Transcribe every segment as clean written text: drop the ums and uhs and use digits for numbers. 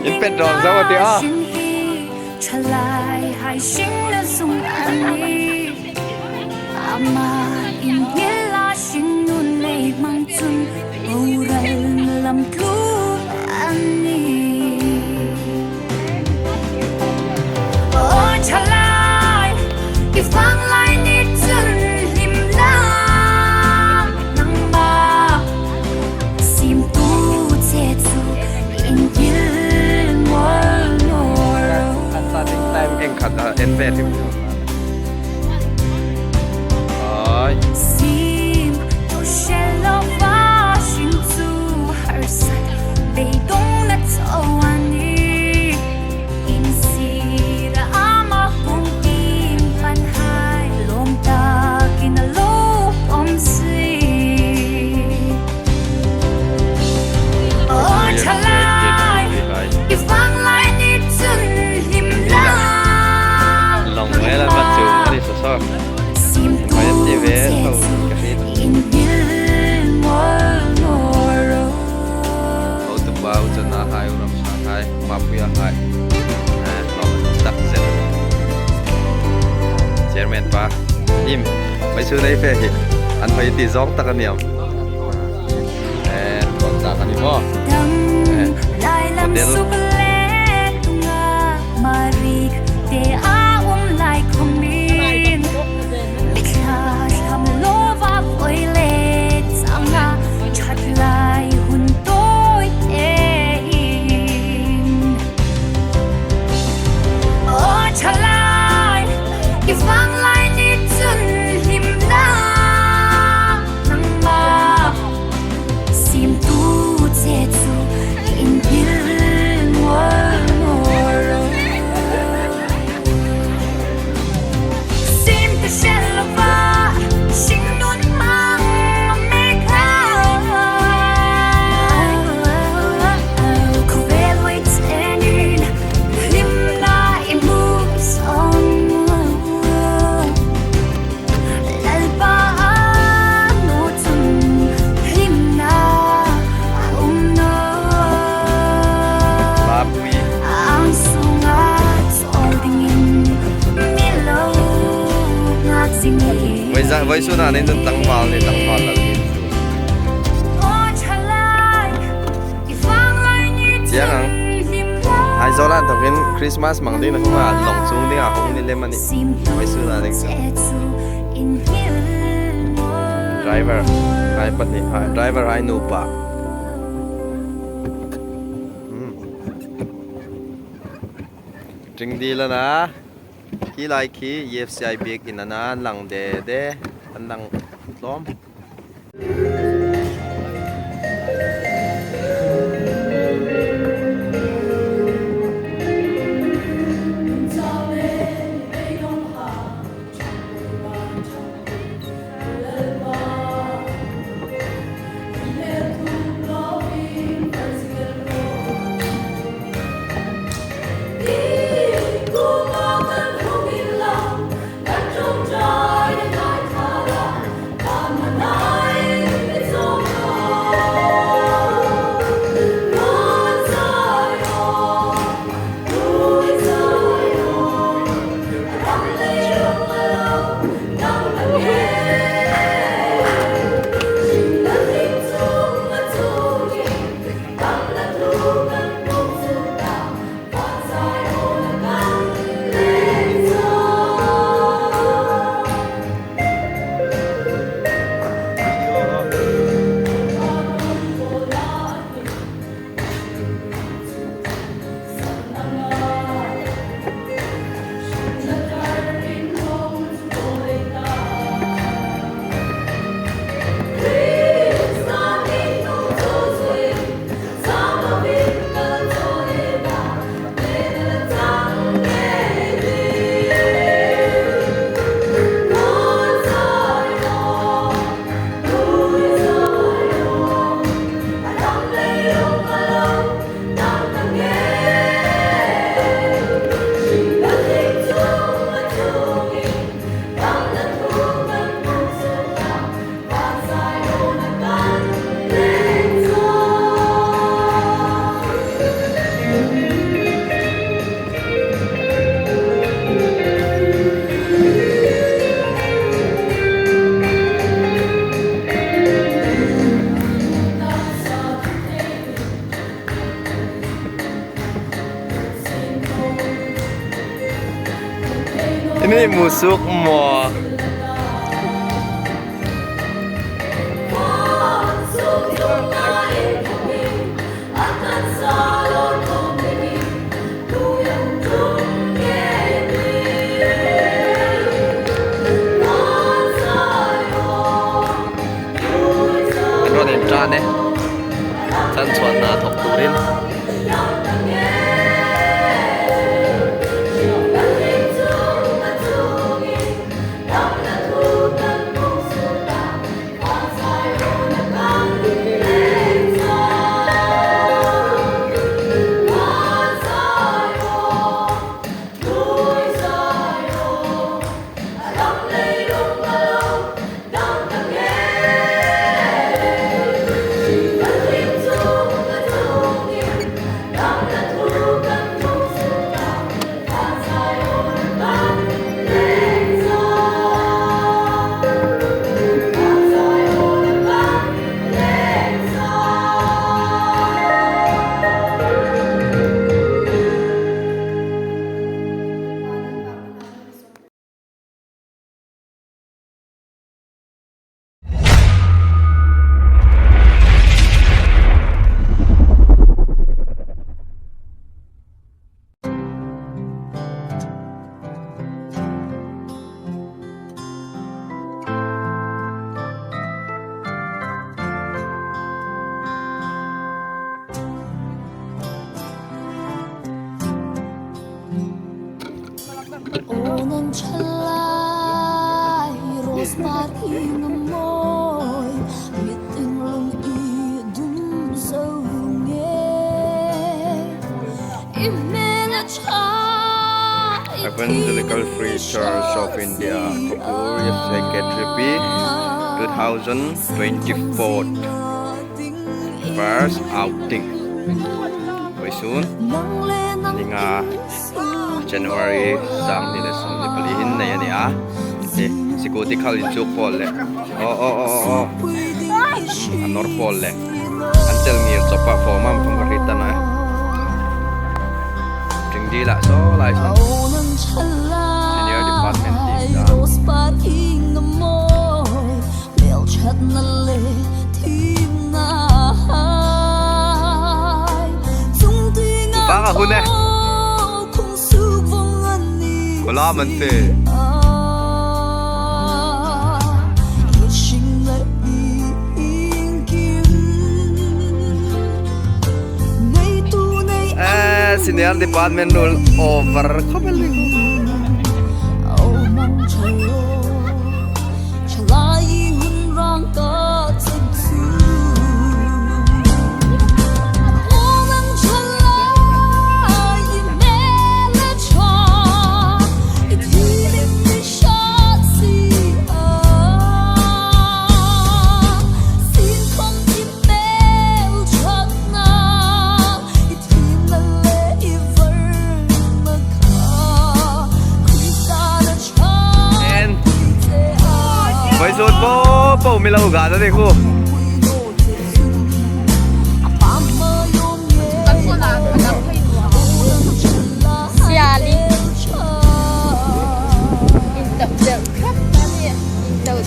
ยิ่งเป็นรองสวัสดีอ่ะเอ็นเฟสที่มันmapuya hai lo tak zen chairman pa im mai chu nei fe hi an phai ti zong tak aniam kon ta kan ni mo model marik te a lai khomin mikha ham lo va oi le changa chat lai hun toi e với số nào nên tăng vào là dạ hả ai do là tập viên Christmas mang đến là không à lồng xuống đi à không nên lên mà đi với số nào nên driver ai bắt đi driver ai nộp à trình đi là na khi lại khi EFCI biết in na lăng de anh lăng lom หมูสุกหมอรถเอ็นจานเนี่ยฉันชวนนาถกตูรินEvangelical Free Church of India Korea Secretary 2024 First Outing Very soon Ninga January sang ni na sang ni palihin na yan ya si Kuti Kalin Chuk Paul le Anor Paul le Until ngir sopa formam pangkaritan na Jing di la so lai san Senior Department team Baka ko na Wala man te Senior Department roll over Kabali Suot po, may laugada din ko. Siali.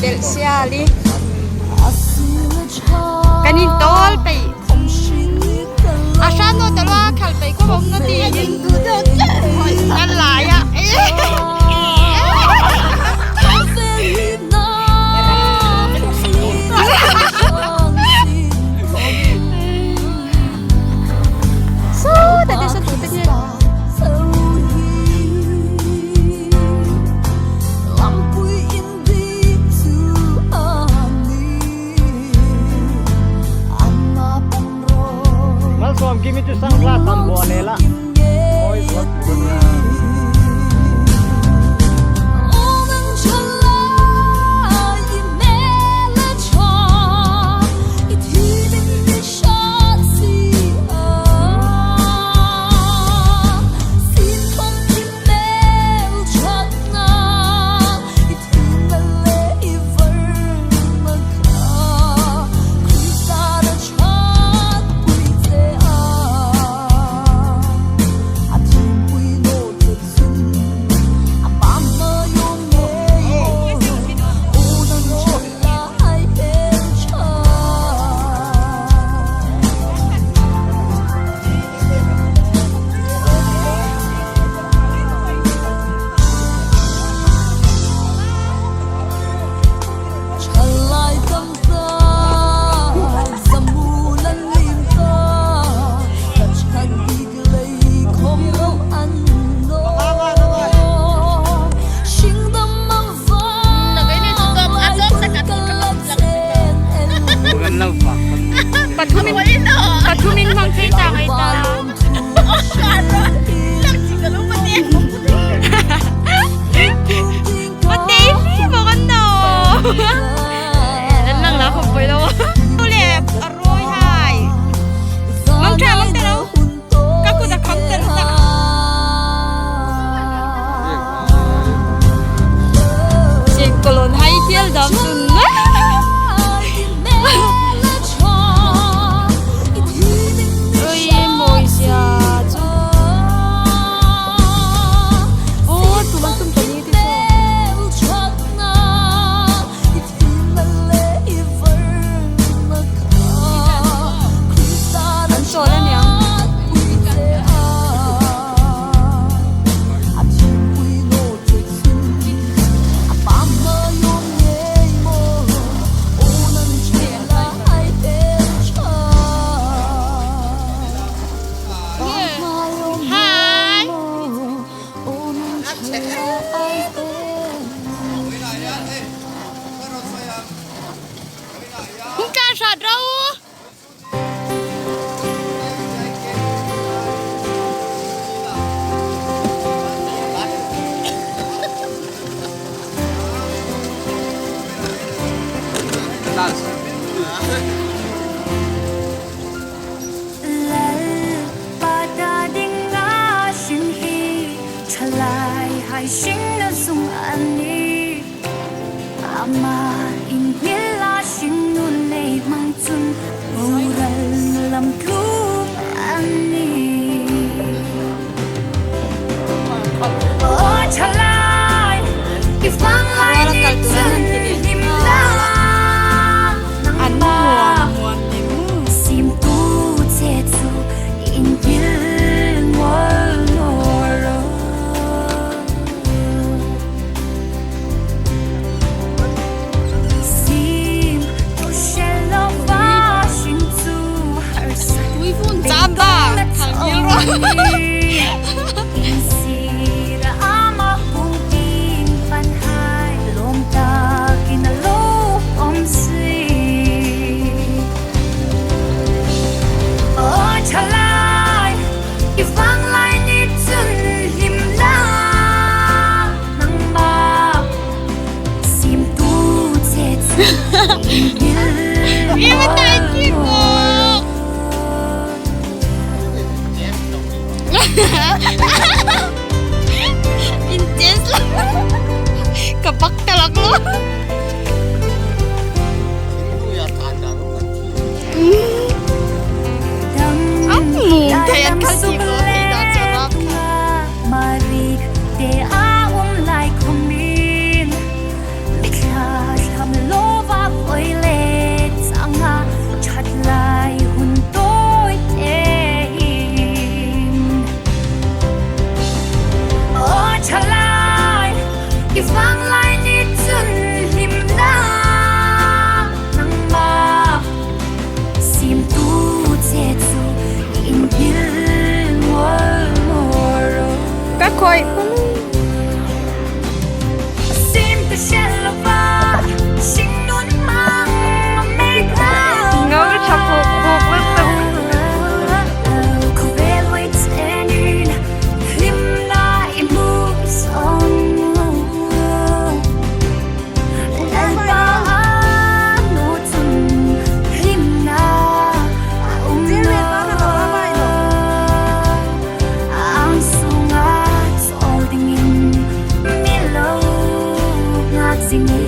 Del siali. Kanin tol pe. Asano talwa khal pe ko bong na ti. Nan lai ya. Give me to sunglass and bolela. Boys, what good now? Patumin bang kita kita. Pati ini maganda. Nan lang na kung pwede mo. Ulit, aroy hay. Mang taraw. Kako da counter da. Kolon hay tiel dam sun. Sát đâu pada dengar sini celai hai sini sung ani ama inilah sini lei mangcun orang lam klub ani oh celai ifang lai ni cun himla sim tu cetu injil ngoro sim tu shelo va shin tu har sa Uy phun chamba thằng kia rồi. sira ama kung tin pan hai lom ta kinalo om si oh chalai ifang lai ni chun lim la nang ma sim tu che chu Em tay chị cô. Intense lang. Kabak talak lo. Kayak kasi ko tidak sarap. Marik te aum lai kumin Miklas ham lova oile Tanga chat lai hun toi tein Oh chalai Ifang lai ni chun lim la Nang ma Sim tu che chu in bil moro Các khôi. Sim tu shelo va Sing nun mang make love Ngấu cái chọc hộp hộp với từng. Ku vel wait tenin Lim na imu song Nan ba no chun Lim na Ang sungat all dingin Milo ngat singin